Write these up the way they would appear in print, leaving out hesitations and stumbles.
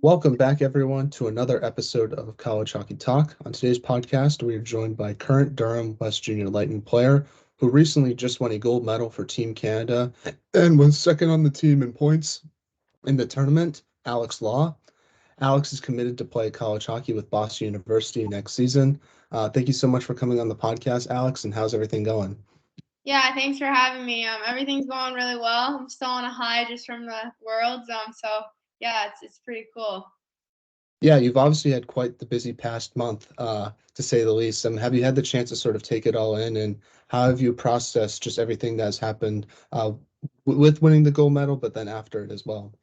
Welcome back, everyone, to another episode of College Hockey Talk. On today's podcast, we are joined by current Durham West Junior Lightning player who recently just won a gold medal for Team Canada and was second on the team in points in the tournament, Alex Law. Alex is committed to play college hockey with Boston University next season. Thank you so much for coming on the podcast, Alex, and how's everything going? Yeah, thanks for having me. Everything's going really well. I'm still on a high just from the Worlds. So yeah, it's pretty cool. Yeah, you've obviously had quite the busy past month, to say the least. Have you had the chance to sort of take it all in, and how have you processed just everything that has happened with winning the gold medal, but then after it as well?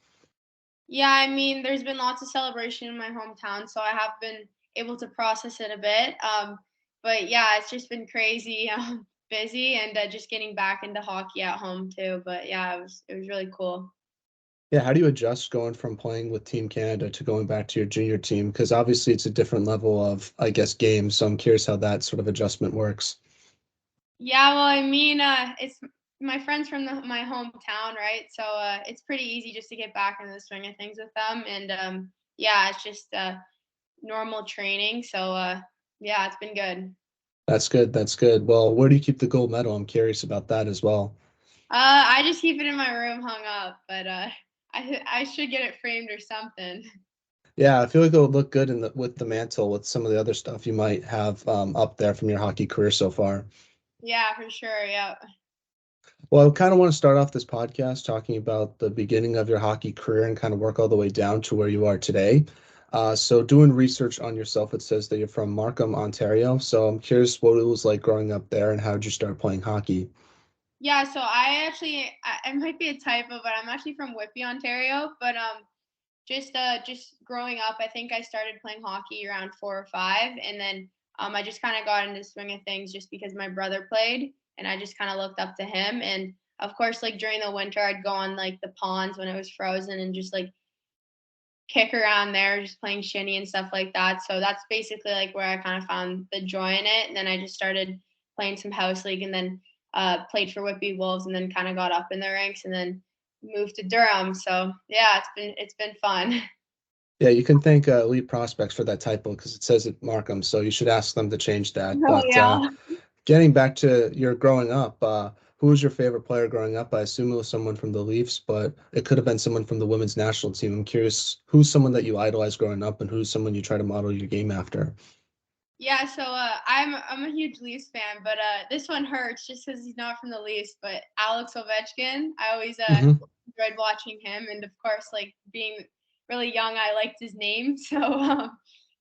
Yeah, I mean, there's been lots of celebration in my hometown, so I have been able to process it a bit. But yeah, it's just been crazy, busy, and just getting back into hockey at home too. But yeah, it was really cool. Yeah, how do you adjust going from playing with Team Canada to going back to your junior team? Because obviously it's a different level of, I guess, games. So I'm curious how that sort of adjustment works. Yeah, well, I mean, it's my friends from my hometown, right? So it's pretty easy just to get back into the swing of things with them, and yeah, it's just normal training. So yeah, it's been good. That's good. That's good. Well, where do you keep the gold medal? I'm curious about that as well. I just keep it in my room, hung up, but I should get it framed or something. Yeah, I feel like it would look good in the with the mantle with some of the other stuff you might have up there from your hockey career so far. Yeah, for sure. Yeah. Well, I kind of want to start off this podcast talking about the beginning of your hockey career and kind of work all the way down to where you are today. So, doing research on yourself, it says that you're from Markham, Ontario. So, I'm curious what it was like growing up there and how did you start playing hockey? Yeah, so I actually I might be a typo, but I'm actually from Whitby, Ontario. But just growing up, I think I started playing hockey around 4 or 5, and then I just kind of got into the swing of things just because my brother played, and I just kind of looked up to him. And of course, like during the winter, I'd go on like the ponds when it was frozen and just like kick around there, just playing shinny and stuff like that. So that's basically like where I kind of found the joy in it. And then I just started playing some house league, and then played for Whitby Wolves, and then kind of got up in the ranks, and then moved to Durham. So yeah, it's been fun. Yeah, you can thank Elite Prospects for that typo because it says it Markham, so you should ask them to change that. Oh But yeah. getting back to your growing up, who was your favorite player growing up? I assume it was someone from the Leafs, but it could have been someone from the women's national team. I'm curious who's someone that you idolized growing up and who's someone you try to model your game after. Yeah, so I'm a huge Leafs fan, but this one hurts just because he's not from the Leafs. But Alex Ovechkin, I always Hmm. enjoyed watching him, and of course, like being really young, I liked his name. So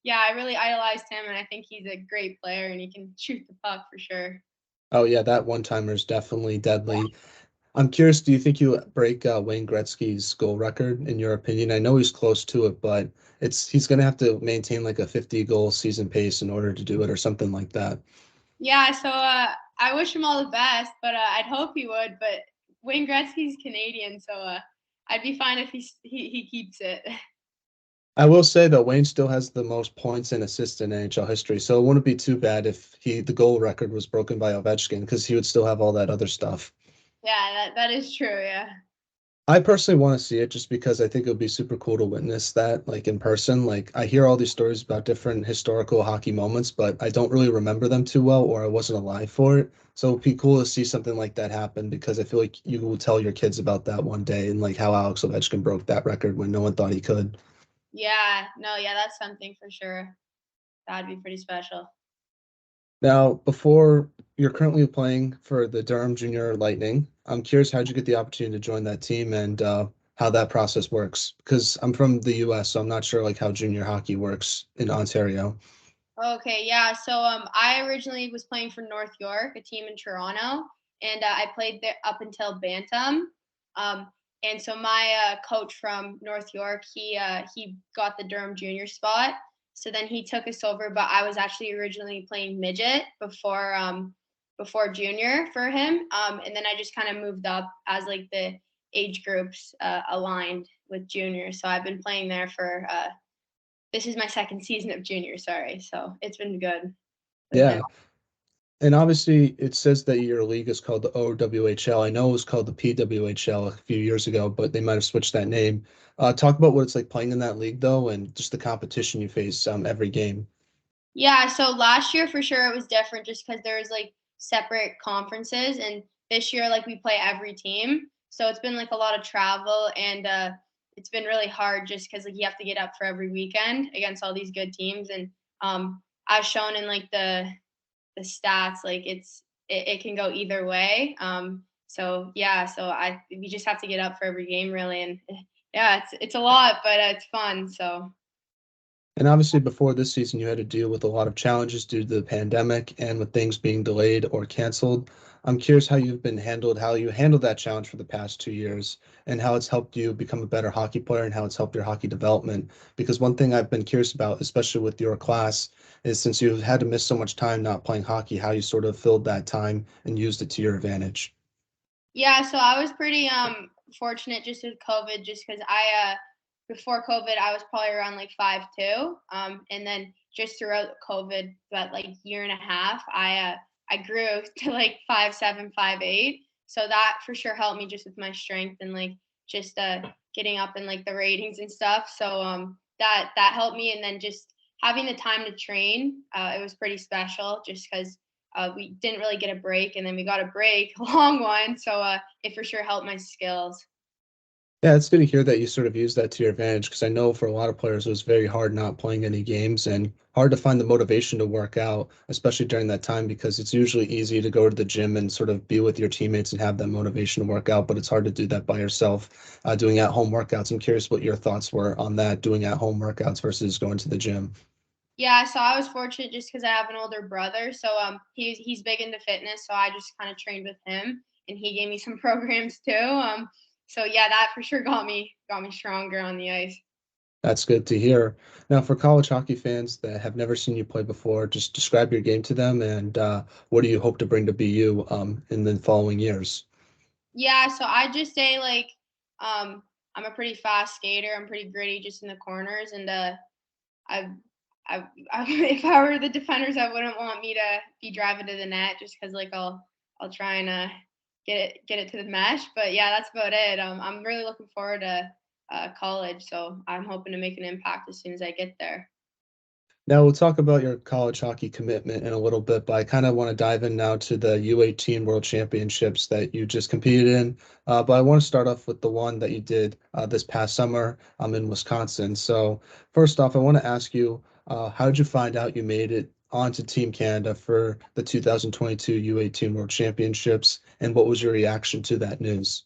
yeah, I really idolized him, and I think he's a great player, and he can shoot the puck for sure. Oh yeah, that one timer is definitely deadly. I'm curious, do you think you break Wayne Gretzky's goal record in your opinion? I know he's close to it, but he's gonna have to maintain like a 50 goal season pace in order to do it or something like that. Yeah, so I wish him all the best, but I'd hope he would. But Wayne Gretzky's Canadian, so I'd be fine if he keeps it. I will say that Wayne still has the most points and assists in NHL history, so it wouldn't be too bad if the goal record was broken by Ovechkin because he would still have all that other stuff. Yeah, that is true. Yeah. I personally want to see it just because I think it would be super cool to witness that like in person. Like I hear all these stories about different historical hockey moments, but I don't really remember them too well or I wasn't alive for it. So it'd be cool to see something like that happen because I feel like you will tell your kids about that one day and like how Alex Ovechkin broke that record when no one thought he could. Yeah, no, yeah, that's something for sure. That'd be pretty special. Now, before you're currently playing for the Durham Junior Lightning, I'm curious how'd you get the opportunity to join that team and how that process works? Because I'm from the US, so I'm not sure like how junior hockey works in Ontario. Okay, yeah. So I originally was playing for North York, a team in Toronto, and I played there up until Bantam. Um, and so my coach from North York, he got the Durham junior spot. So then he took us over, but I was actually originally playing midget before junior for him. And then I just kind of moved up as like the age groups aligned with junior. So I've been playing there for this is my second season of junior, sorry. So it's been good with them. Yeah. And obviously, it says that your league is called the OWHL. I know it was called the PWHL a few years ago, but they might have switched that name. Talk about what it's like playing in that league, though, and just the competition you face every game. Yeah, so last year for sure it was different just because there was like separate conferences, and this year like we play every team. So it's been like a lot of travel, and it's been really hard just because like you have to get up for every weekend against all these good teams, and as shown in like the stats, like it can go either way. So yeah, so I we just have to get up for every game really, and yeah, it's a lot, but it's fun. So. And obviously, before this season, you had to deal with a lot of challenges due to the pandemic and with things being delayed or canceled. I'm curious how you handled that challenge for the past 2 years, and how it's helped you become a better hockey player and how it's helped your hockey development. Because one thing I've been curious about, especially with your class, is since you've had to miss so much time not playing hockey, how you sort of filled that time and used it to your advantage. Yeah, so I was pretty fortunate just with COVID, just because I before COVID I was probably around like 5'2", and then just throughout COVID that like year and a half I grew to like 5'7", 5'8". So that for sure helped me just with my strength and like just getting up in like the ratings and stuff. So that helped me, and then just having the time to train, it was pretty special just because we didn't really get a break, and then we got a break, a long one. So it for sure helped my skills. Yeah, it's good to hear that you sort of use that to your advantage because I know for a lot of players it was very hard not playing any games and hard to find the motivation to work out, especially during that time because it's usually easy to go to the gym and sort of be with your teammates and have that motivation to work out, but it's hard to do that by yourself, doing at-home workouts. I'm curious what your thoughts were on that, doing at-home workouts versus going to the gym. Yeah, so I was fortunate just because I have an older brother. So he's big into fitness, so I just kind of trained with him, and he gave me some programs too. So yeah, that for sure got me stronger on the ice. That's good to hear. Now, for college hockey fans that have never seen you play before, just describe your game to them and what do you hope to bring to BU in the following years? Yeah, so I just say like I'm a pretty fast skater. I'm pretty gritty just in the corners, and I, I if I were the defenders, I wouldn't want me to be driving to the net just because like I'll try and get it to the mesh. But yeah, that's about it. I'm really looking forward to college, so I'm hoping to make an impact as soon as I get there. Now we'll talk about your college hockey commitment in a little bit, but I kind of want to dive in now to the U18 World Championships that you just competed in. But I want to start off with the one that you did this past summer in Wisconsin. So first off, I want to ask you, how did you find out you made it onto Team Canada for the 2022 U18 World Championships, and what was your reaction to that news?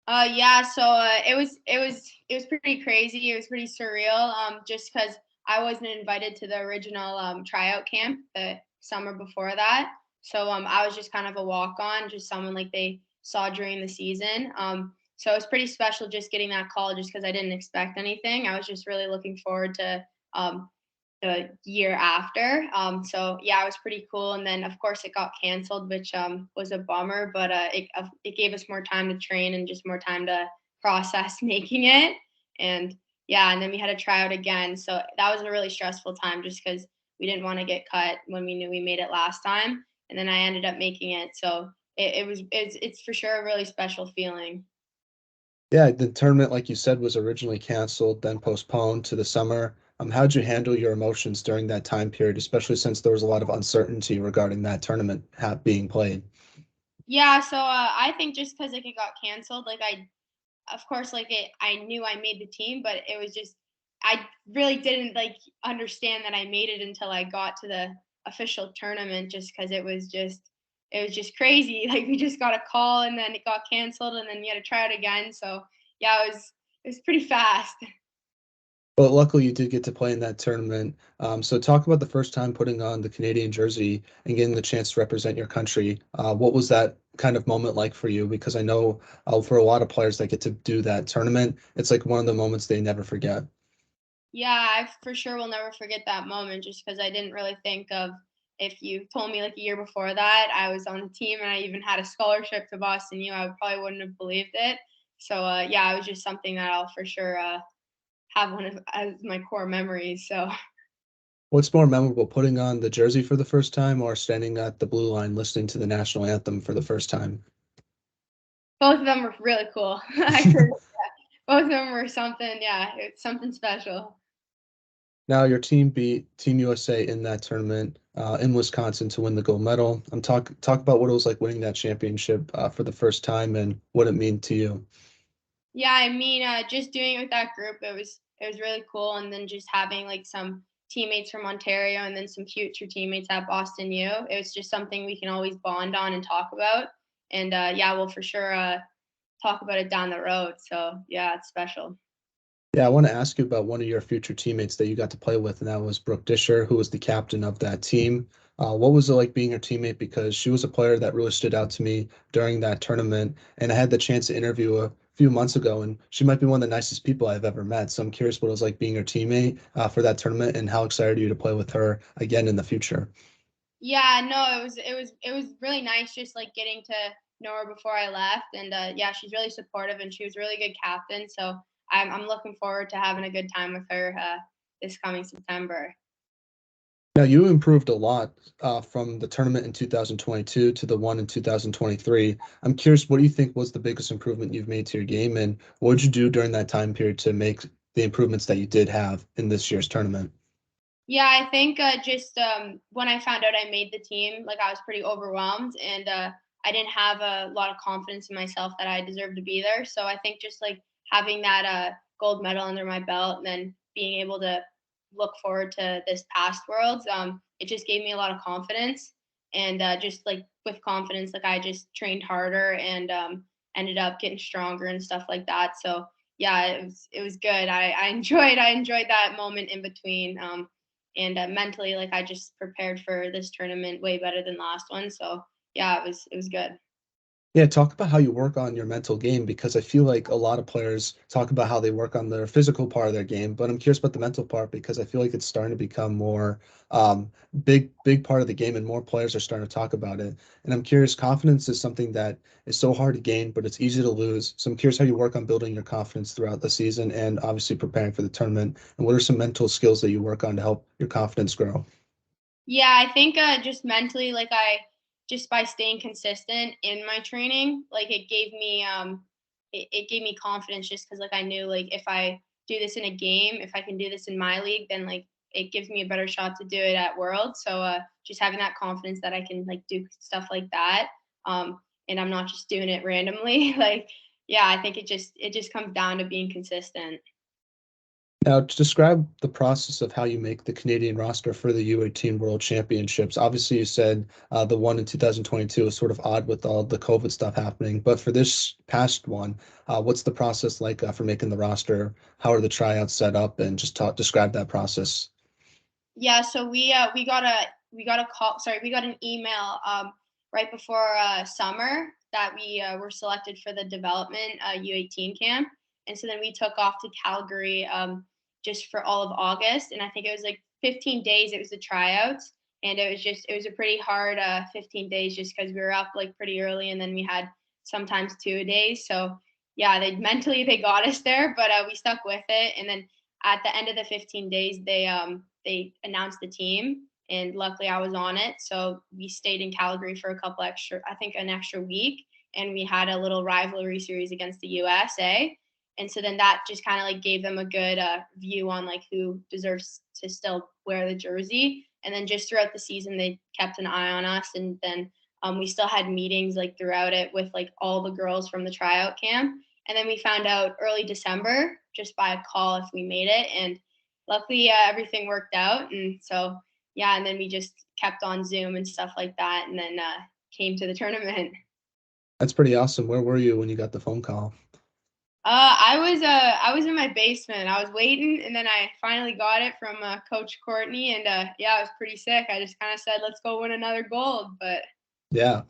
Yeah, so it was pretty crazy. It was pretty surreal. Just because I wasn't invited to the original tryout camp the summer before that. So I was just kind of a walk on, just someone like they saw during the season. So it was pretty special just getting that call, just because I didn't expect anything. I was just really looking forward to the year after. So yeah, it was pretty cool. And then of course it got canceled, which was a bummer. But it gave us more time to train and just more time to process making it. And yeah, and then we had to try out again. So that was a really stressful time just because we didn't want to get cut when we knew we made it last time. And then I ended up making it. So it's for sure a really special feeling. Yeah, the tournament, like you said, was originally canceled, then postponed to the summer. How'd you handle your emotions during that time period, especially since there was a lot of uncertainty regarding that tournament being played? Yeah, so I think just because like it got canceled, like I of course, like I knew I made the team, but it was just I really didn't like understand that I made it until I got to the official tournament, just because it was just crazy. Like we just got a call and then it got canceled and then you had to try it again. So yeah, it was pretty fast. But luckily, you did get to play in that tournament. So talk about the first time putting on the Canadian jersey and getting the chance to represent your country. What was that kind of moment like for you? Because I know for a lot of players that get to do that tournament, it's like one of the moments they never forget. Yeah, I for sure will never forget that moment just because I didn't really think of if you told me like a year before that I was on the team and I even had a scholarship to Boston U, I probably wouldn't have believed it. So yeah, it was just something that I'll for sure have one of as my core memories. So What's more memorable, putting on the jersey for the first time or standing at the blue line listening to the national anthem for the first time? Both of them were really cool. I could Both of them were something, yeah, it's something special. Now, your team beat Team USA in that tournament in Wisconsin to win the gold medal. Talk about what it was like winning that championship for the first time and what it meant to you. Yeah, I mean, just doing it with that group, it was really cool, and then just having like some teammates from Ontario and then some future teammates at Boston U. It was just something we can always bond on and talk about, and yeah, we'll for sure talk about it down the road. So yeah, it's special. Yeah, I want to ask you about one of your future teammates that you got to play with, and that was Brooke Disher, who was the captain of that team. What was it like being her teammate? Because she was a player that really stood out to me during that tournament, and I had the chance to interview a few months ago, and she might be one of the nicest people I've ever met. So I'm curious what it was like being her teammate for that tournament, and how excited are you to play with her again in the future? Yeah, no, it was really nice just like getting to know her before I left, and yeah, she's really supportive and she was a really good captain. So I'm looking forward to having a good time with her this coming September. Now, you improved a lot from the tournament in 2022 to the one in 2023. I'm curious, what do you think was the biggest improvement you've made to your game, and what did you do during that time period to make the improvements that you did have in this year's tournament? Yeah, I think just when I found out I made the team, like I was pretty overwhelmed, and I didn't have a lot of confidence in myself that I deserved to be there. So I think just like having that gold medal under my belt and then being able to look forward to this past worlds, it just gave me a lot of confidence. And just like with confidence, like I just trained harder and ended up getting stronger and stuff like that. So yeah, it was good. I enjoyed that moment in between. And mentally, like I just prepared for this tournament way better than last one. So yeah, it was good. Yeah, talk about how you work on your mental game because I feel like a lot of players talk about how they work on their physical part of their game, but I'm curious about the mental part because I feel like it's starting to become more big part of the game and more players are starting to talk about it. And I'm curious, confidence is something that is so hard to gain, but it's easy to lose. So I'm curious how you work on building your confidence throughout the season and obviously preparing for the tournament. And what are some mental skills that you work on to help your confidence grow? Yeah, I think just mentally, like I just by staying consistent in my training, like it gave me confidence just because like I knew like if I do this in a game, if I can do this in my league, then like it gives me a better shot to do it at World. So just having that confidence that I can like do stuff like that, and I'm not just doing it randomly. Like yeah, I think it just comes down to being consistent. Now, to describe the process of how you make the Canadian roster for the U18 World Championships, obviously you said the one in 2022 was sort of odd with all the COVID stuff happening, but for this past one, what's the process like for making the roster? How are the tryouts set up? And just describe that process. Yeah, so we got a call. Sorry, we got an email right before summer that we were selected for the development U18 camp, and so then we took off to Calgary just for all of August, and I think it was like 15 days. It was the tryouts, and it was a pretty hard 15 days just because we were up like pretty early, and then we had sometimes 2 days. So yeah, they got us there, but we stuck with it, and then at the end of the 15 days, they announced the team, and luckily I was on it. So we stayed in Calgary for a couple extra, I think, an extra week, and we had a little rivalry series against the USA. And so then that just kind of like gave them a good view on like who deserves to still wear the jersey. And then just throughout the season, they kept an eye on us, and then we still had meetings like throughout it with like all the girls from the tryout camp. And then we found out early December just by a call if we made it. And luckily, everything worked out. And so, yeah, and then we just kept on Zoom and stuff like that. And then came to the tournament. That's pretty awesome. Where were you when you got the phone call? I was in my basement. I was waiting, and then I finally got it from Coach Courtney, and yeah, it was pretty sick. I just kind of said, "Let's go win another gold." But Yeah.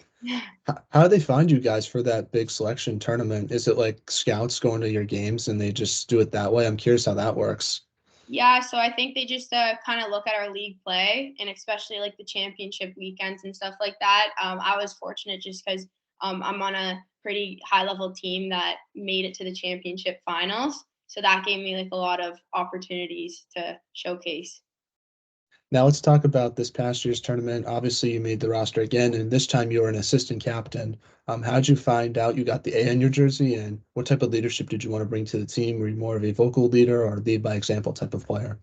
How do they find you guys for that big selection tournament? Is it like scouts going to your games and they just do it that way? I'm curious how that works. yeah, so I think they just kind of look at our league play, and especially like the championship weekends and stuff like that. I was fortunate just because I'm on a pretty high level team that made it to the championship finals, so that gave me like a lot of opportunities to showcase. Now let's talk about this past year's tournament. Obviously, you made the roster again, and this time you were an assistant captain. How did you find out you got the A on your jersey, and what type of leadership did you want to bring to the team? Were you more of a vocal leader or lead by example type of player?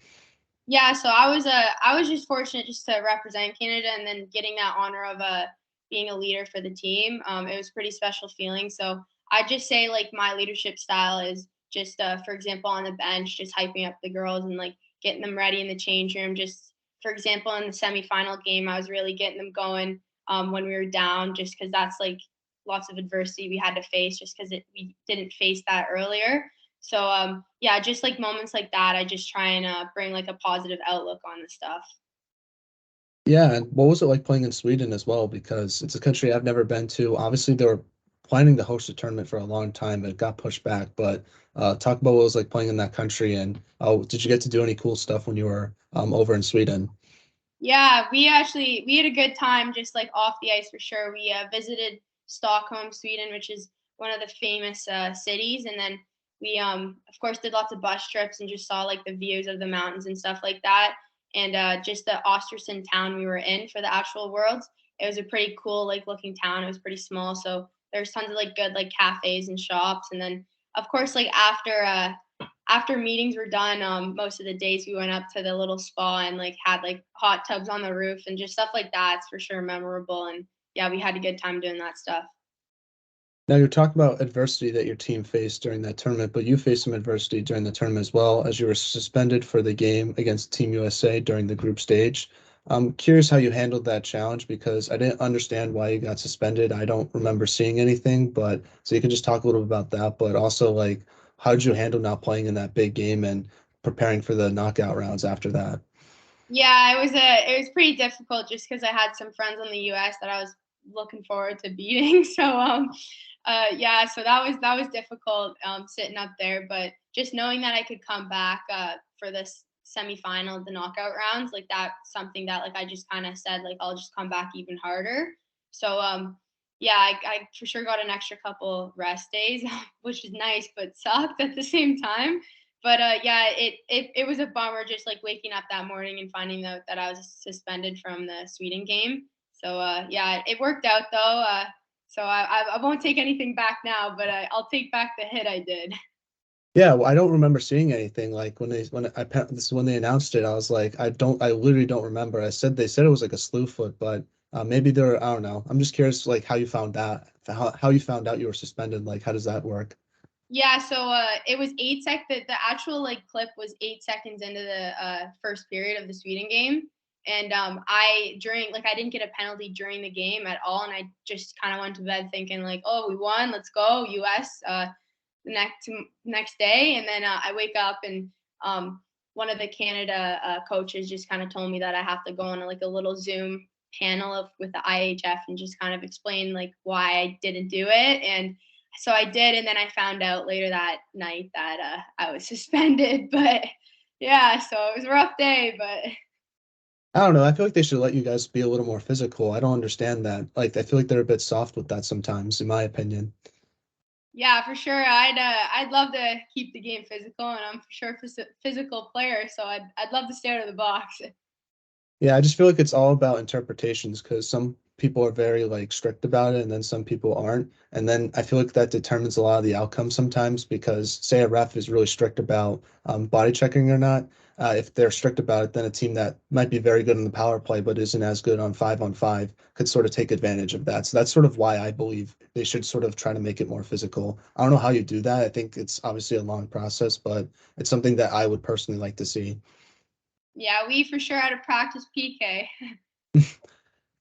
Yeah, so I was just fortunate just to represent Canada and then getting that honor of being a leader for the team. It was a pretty special feeling. So I just say like my leadership style is just for example on the bench, just hyping up the girls and like getting them ready in the change room. Just for example in the semifinal game, I was really getting them going when we were down, just because that's like lots of adversity we had to face, just because we didn't face that earlier. So yeah, just like moments like that, I just try and bring like a positive outlook on the stuff. Yeah, and what was it like playing in Sweden as well? Because it's a country I've never been to. Obviously, they were planning to host a tournament for a long time, but it got pushed back. But talk about what it was like playing in that country, and did you get to do any cool stuff when you were over in Sweden? Yeah, we had a good time just like off the ice for sure. We visited Stockholm, Sweden, which is one of the famous cities, and then we of course did lots of bus trips and just saw like the views of the mountains and stuff like that. And just the Ostersund town we were in for the actual Worlds, it was a pretty cool like looking town. It was pretty small, so there's tons of like good like cafes and shops. And then of course like after meetings were done, most of the days we went up to the little spa and like had like hot tubs on the roof and just stuff like that. It's for sure memorable. And yeah, we had a good time doing that stuff. Now you're talking about adversity that your team faced during that tournament, but you faced some adversity during the tournament as well, as you were suspended for the game against Team USA during the group stage. I'm curious how you handled that challenge because I didn't understand why you got suspended. I don't remember seeing anything, but so you can just talk a little about that, but also like how did you handle not playing in that big game and preparing for the knockout rounds after that? Yeah, it was pretty difficult just because I had some friends in the US that I was looking forward to beating. So yeah, so that was difficult sitting up there, but just knowing that I could come back for this semifinal, the knockout rounds, like that's something that like I just kind of said like I'll just come back even harder. So yeah, I for sure got an extra couple rest days, which is nice but sucked at the same time. But yeah, it was a bummer just like waking up that morning and finding out that I was suspended from the Sweden game. So yeah, it worked out though. So I won't take anything back now, but I'll take back the hit I did. Yeah, well, I don't remember seeing anything like this is when they announced it. I was like, I literally don't remember. They said it was like a slew foot, but maybe there. I don't know. I'm just curious, like how you found that, how you found out you were suspended. Like, how does that work? Yeah, so it was the actual like clip was 8 seconds into the first period of the Sweden game. And I during like I didn't get a penalty during the game at all, and I just kind of went to bed thinking like, oh, we won, let's go US. The next day, and then I wake up and um, one of the Canada coaches just kind of told me that I have to go on like a little Zoom panel with the IHF and just kind of explain like why I didn't do it. And so I did, and then I found out later that night that I was suspended. But yeah, so it was a rough day, but I don't know. I feel like they should let you guys be a little more physical. I don't understand that. Like, I feel like they're a bit soft with that sometimes, in my opinion. yeah, for sure. I'd love to keep the game physical, and I'm for sure a physical player, so I'd love to stay out of the box. Yeah, I just feel like it's all about interpretations because some people are very like strict about it and then some people aren't. And then I feel like that determines a lot of the outcome sometimes because say a ref is really strict about body checking or not. If they're strict about it, then a team that might be very good in the power play but isn't as good on five could sort of take advantage of that. So that's sort of why I believe they should sort of try to make it more physical. I don't know how you do that. I think it's obviously a long process, but it's something that I would personally like to see. Yeah, we for sure had to practice PK.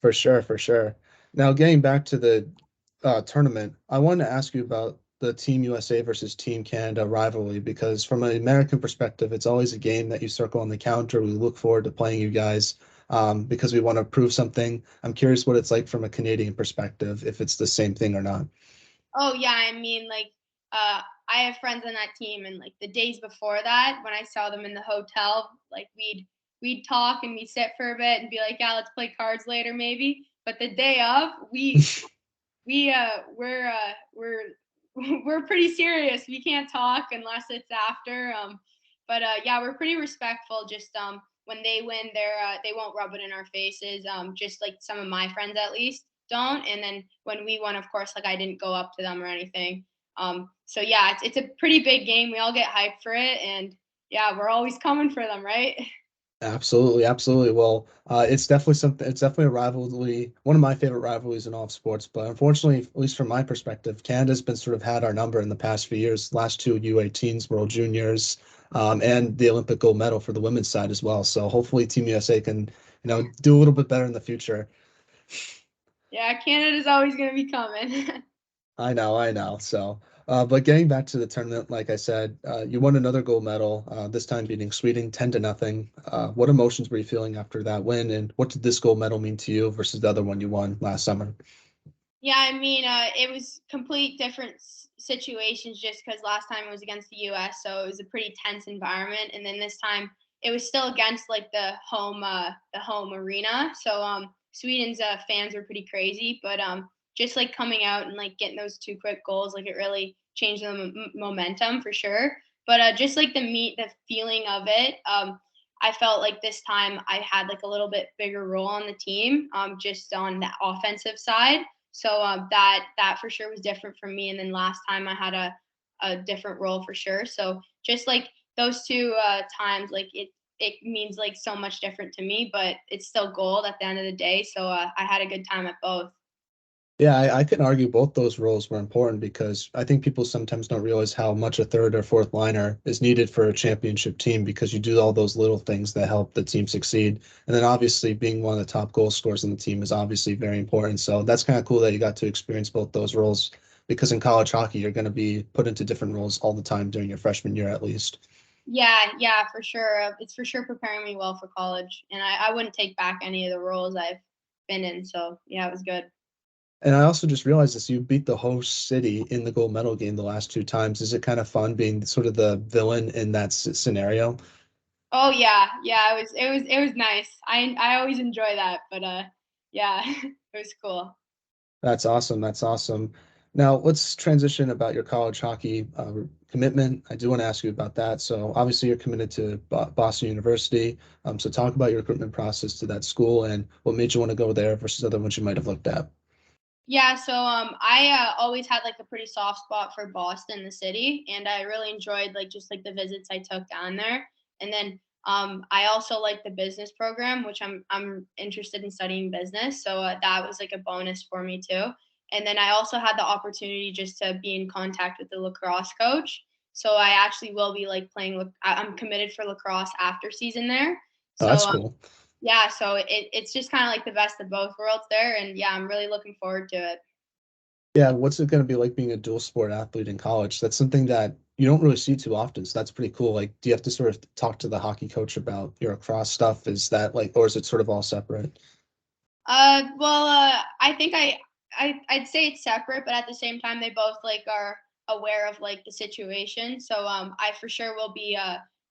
For sure, for sure. Now, getting back to the tournament, I wanted to ask you about the Team USA versus Team Canada rivalry because, from an American perspective, it's always a game that you circle on the calendar. We look forward to playing you guys because we want to prove something. I'm curious what it's like from a Canadian perspective, if it's the same thing or not. Oh yeah, I mean like I have friends on that team, and like the days before that when I saw them in the hotel, like we'd talk and we'd sit for a bit and be like, yeah, let's play cards later maybe. But the day of, we're we're pretty serious. We can't talk unless it's after. But yeah, we're pretty respectful. Just when they win, they won't rub it in our faces. Just like some of my friends at least don't. And then when we won, of course, like I didn't go up to them or anything. So yeah, it's a pretty big game. We all get hyped for it, and yeah, we're always coming for them, right? Absolutely, absolutely. Well, it's definitely something. It's definitely a rivalry, one of my favorite rivalries in all of sports. But unfortunately, at least from my perspective, Canada's been sort of had our number in the past few years. Last two U18s, World Juniors, and the Olympic gold medal for the women's side as well. So hopefully, Team USA can, do a little bit better in the future. Yeah, Canada's always gonna be coming. I know, I know. So, but getting back to the tournament, like I said, you won another gold medal, this time beating Sweden 10-0. What emotions were you feeling after that win, and what did this gold medal mean to you versus the other one you won last summer? Yeah, I mean, it was complete different situations just because last time it was against the U.S., so it was a pretty tense environment, and then this time it was still against like the home arena. So Sweden's fans were pretty crazy, but just like coming out and like getting those two quick goals, like it really changed the momentum for sure. But just like the feeling of it, I felt like this time I had like a little bit bigger role on the team, just on the offensive side. So that for sure was different from me. And then last time I had a different role for sure. So just like those two times, like it means like so much different to me, but it's still gold at the end of the day. So I had a good time at both. Yeah, I can argue both those roles were important because I think people sometimes don't realize how much a third or fourth liner is needed for a championship team because you do all those little things that help the team succeed. And then obviously being one of the top goal scorers in the team is obviously very important. So that's kind of cool that you got to experience both those roles because in college hockey, you're going to be put into different roles all the time during your freshman year at least. Yeah, yeah, for sure. It's for sure preparing me well for college, and I wouldn't take back any of the roles I've been in. So yeah, it was good. And I also just realized this, you beat the host city in the gold medal game the last two times. Is it kind of fun being sort of the villain in that scenario? Oh yeah, yeah. It was nice. I always enjoy that, but yeah, it was cool. That's awesome. That's awesome. Now let's transition about your college hockey commitment. I do want to ask you about that. So obviously you're committed to Boston University. So talk about your recruitment process to that school and what made you want to go there versus other ones you might have looked at. Yeah, so I always had like a pretty soft spot for Boston, the city, and I really enjoyed like just like the visits I took down there. And then I also like the business program, which I'm interested in studying business, so that was like a bonus for me too. And then I also had the opportunity just to be in contact with the lacrosse coach. So I actually will be like playing. I'm committed for lacrosse after season there. Oh, So that's cool. yeah, so it's just kind of like the best of both worlds there, and yeah, I'm really looking forward to it. Yeah, what's it going to be like being a dual sport athlete in college? That's something that you don't really see too often. So that's pretty cool. Like, do you have to sort of talk to the hockey coach about your lacrosse stuff? Is that like, or is it sort of all separate? Well, I think I'd say it's separate, but at the same time, they both like are aware of like the situation. So I for sure will be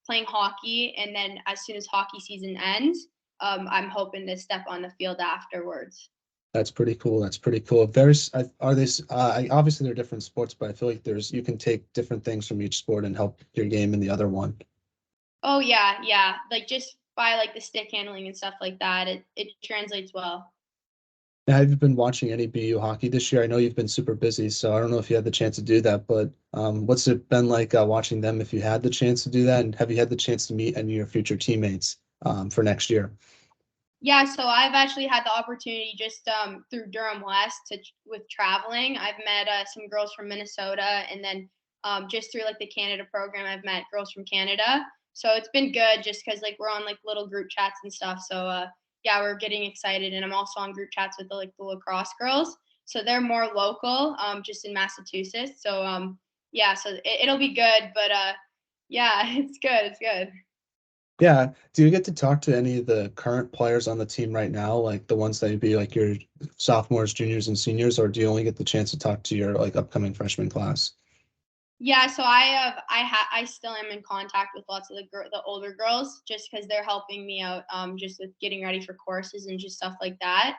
playing hockey, and then as soon as hockey season ends, I'm hoping to step on the field afterwards. That's pretty cool. That's pretty cool. Very, are this, obviously they're different sports, but I feel like you can take different things from each sport and help your game in the other one. Oh yeah, yeah, like just by like the stick handling and stuff like that, it translates well. Now, have you been watching any BU hockey this year? I know you've been super busy, so I don't know if you had the chance to do that, but what's it been like watching them if you had the chance to do that? And have you had the chance to meet any of your future teammates for next year? Yeah, so I've actually had the opportunity just through Durham West with traveling. I've met some girls from Minnesota, and then just through like the Canada program, I've met girls from Canada. So it's been good just because like we're on like little group chats and stuff. So yeah, we're getting excited, and I'm also on group chats with the lacrosse girls. So they're more local, just in Massachusetts. So yeah, so it'll be good, but yeah, it's good. It's good. Yeah. Do you get to talk to any of the current players on the team right now, like the ones that would be like your sophomores, juniors, and seniors, or do you only get the chance to talk to your like upcoming freshman class? Yeah, so I still am in contact with lots of the older girls just because they're helping me out just with getting ready for courses and just stuff like that.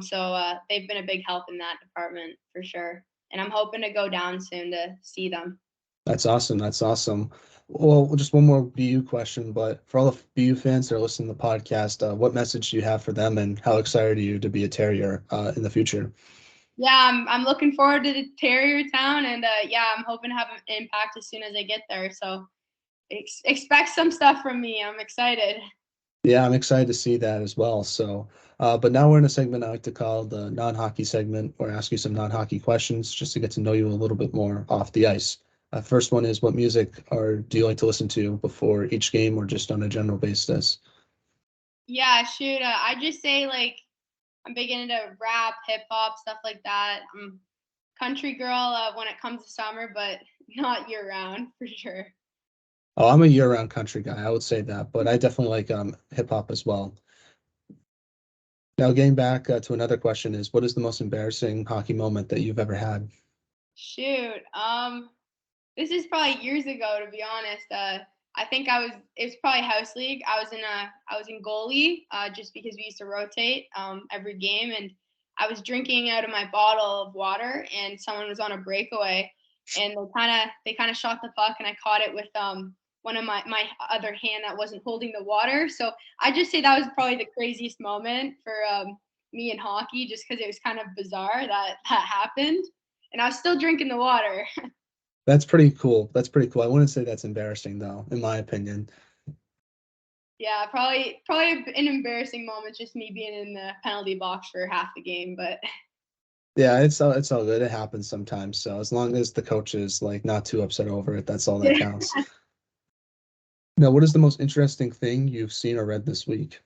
So they've been a big help in that department for sure. And I'm hoping to go down soon to see them. That's awesome. That's awesome. Well, just one more BU question, but for all the BU fans that are listening to the podcast, what message do you have for them, and how excited are you to be a Terrier in the future? Yeah, I'm looking forward to the Terrier Town, and yeah, I'm hoping to have an impact as soon as I get there. So expect some stuff from me. I'm excited. Yeah, I'm excited to see that as well. So, but now we're in a segment I like to call the non-hockey segment, where I ask you some non-hockey questions just to get to know you a little bit more off the ice. First one is, what music or do you like to listen to before each game, or just on a general basis? Yeah, shoot. I just say like I'm big into rap, hip hop, stuff like that. I'm country girl when it comes to summer, but not year round for sure. Oh, I'm a year-round country guy. I would say that, but I definitely like hip hop as well. Now, getting back to another question is, what is the most embarrassing hockey moment that you've ever had? Shoot. This is probably years ago, to be honest. I think it was probably house league. I was in goalie, just because we used to rotate every game, and I was drinking out of my bottle of water, and someone was on a breakaway, and they kind of shot the puck, and I caught it with one of my other hand that wasn't holding the water. So I just say that was probably the craziest moment for me in hockey, just because it was kind of bizarre that happened, and I was still drinking the water. That's pretty cool. That's pretty cool. I wouldn't say that's embarrassing though, in my opinion. Yeah, probably an embarrassing moment, just me being in the penalty box for half the game, but Yeah, it's all good. It happens sometimes. So as long as the coach is like not too upset over it, that's all that yeah. counts. Now, what is the most interesting thing you've seen or read this week?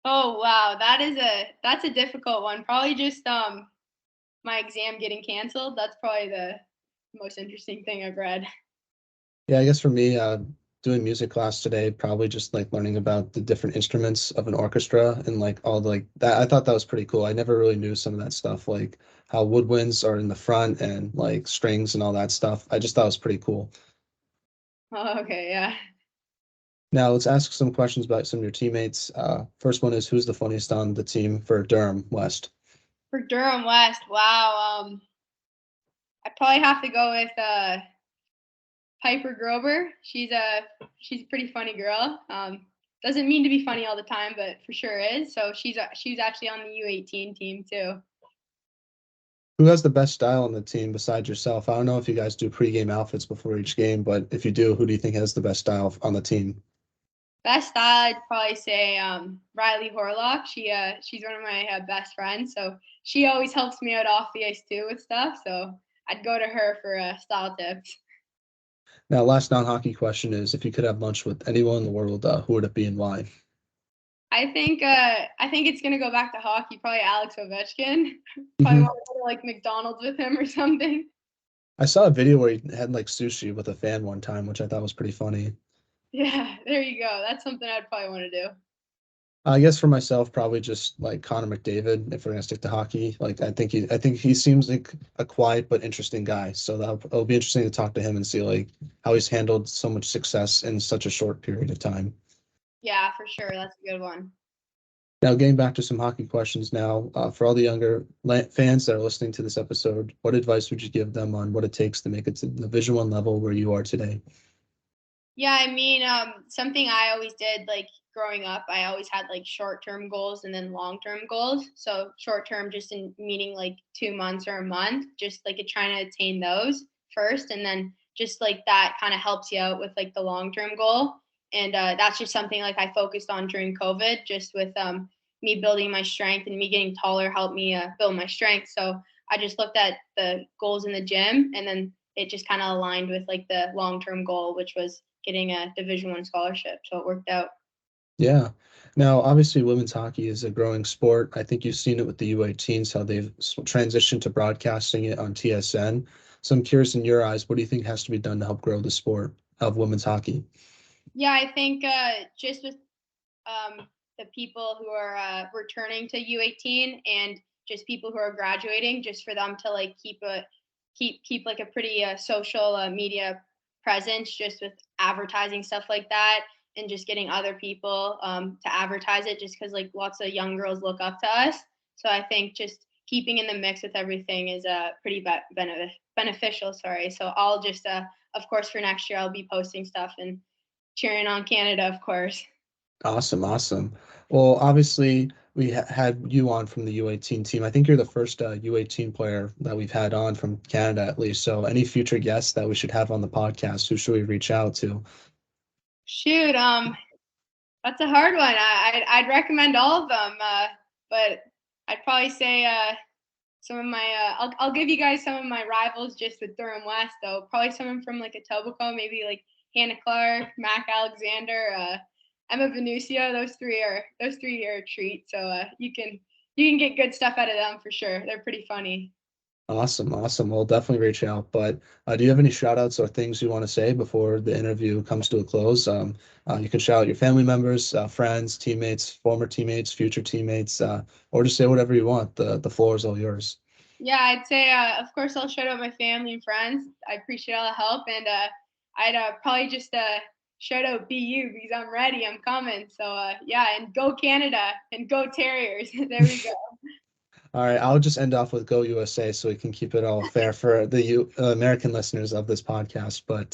Oh wow, that's a difficult one. Probably just my exam getting canceled. That's probably the most interesting thing I've read. Yeah, I guess for me, doing music class today, probably just like learning about the different instruments of an orchestra and like all the, like that. I thought that was pretty cool. I never really knew some of that stuff, like how woodwinds are in the front and like strings and all that stuff. I just thought it was pretty cool. Oh, okay, yeah. Now let's ask some questions about some of your teammates. First one is, who's the funniest on the team for Durham West? For Durham West, wow. I probably have to go with Piper Grover. She's a pretty funny girl. Doesn't mean to be funny all the time, but for sure is. So she's actually on the U18 team too. Who has the best style on the team besides yourself? I don't know if you guys do pregame outfits before each game, but if you do, who do you think has the best style on the team? Best style, I'd probably say Riley Horlock. She's one of my best friends, so she always helps me out off the ice too with stuff. So I'd go to her for style tips. Now, last non-hockey question is, if you could have lunch with anyone in the world, who would it be and why? I think it's gonna go back to hockey. Probably Alex Ovechkin. Probably Hmm. want to go to like McDonald's with him or something. I saw a video where he had like sushi with a fan one time, which I thought was pretty funny. Yeah, there you go. That's something I'd probably want to do. I guess for myself, probably just like Connor McDavid, if we're gonna stick to hockey. Like I think he seems like a quiet but interesting guy. So it'll be interesting to talk to him and see like how he's handled so much success in such a short period of time. Yeah, for sure. That's a good one. Now, getting back to some hockey questions now, for all the younger fans that are listening to this episode, what advice would you give them on what it takes to make it to the Division One level where you are today? Yeah, I mean, something I always did, like growing up, I always had like short-term goals and then long-term goals. So short-term, just in meaning like 2 months or a month, just like trying to attain those first, and then just like that kind of helps you out with like the long-term goal. And that's just something like I focused on during COVID, just with me building my strength and me getting taller helped me build my strength. So I just looked at the goals in the gym, and then it just kind of aligned with like the long-term goal, which was getting a Division 1 scholarship. So it worked out. Yeah. Now, obviously, women's hockey is a growing sport. I think you've seen it with the U18s, how they've transitioned to broadcasting it on TSN. So I'm curious, in your eyes, what do you think has to be done to help grow the sport of women's hockey? Yeah, I think just with the people who are returning to U18 and just people who are graduating, just for them to like keep like a pretty social media presence, just with advertising stuff like that, and just getting other people to advertise it, just because like lots of young girls look up to us. So I think just keeping in the mix with everything is pretty beneficial. Sorry. So I'll just, of course, for next year, I'll be posting stuff and cheering on Canada, of course. Awesome, awesome. Well, obviously, we had you on from the U18 team. I think you're the first U18 player that we've had on from Canada, at least. So, any future guests that we should have on the podcast, who should we reach out to? Shoot, that's a hard one. I'd recommend all of them, but I'd probably say some of my I'll give you guys some of my rivals just with Durham West though. Probably someone from like Etobicoke, maybe like Hannah Clark, Mac Alexander, Emma Venusia. Those three are a treat. So you can get good stuff out of them for sure. They're pretty funny. Awesome, awesome. We'll definitely reach out. But do you have any shout outs or things you want to say before the interview comes to a close? You can shout out your family members, friends, teammates, former teammates, future teammates, or just say whatever you want. The floor is all yours. Yeah, I'd say of course I'll shout out my family and friends. I appreciate all the help, and I'd probably just shout out BU because I'm ready. I'm coming. So yeah, and go Canada and go Terriers. There we go. All right, I'll just end off with Go USA so we can keep it all fair for the American listeners of this podcast. But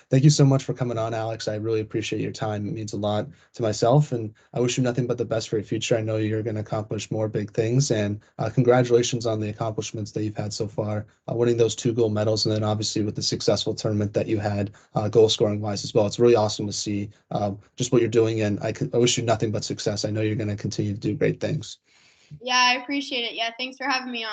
thank you so much for coming on, Alex. I really appreciate your time. It means a lot to myself, and I wish you nothing but the best for your future. I know you're going to accomplish more big things, and congratulations on the accomplishments that you've had so far, winning those 2 gold medals, and then obviously with the successful tournament that you had, goal scoring wise as well. It's really awesome to see just what you're doing, and I wish you nothing but success. I know you're going to continue to do great things. Yeah, I appreciate it. Yeah, thanks for having me on.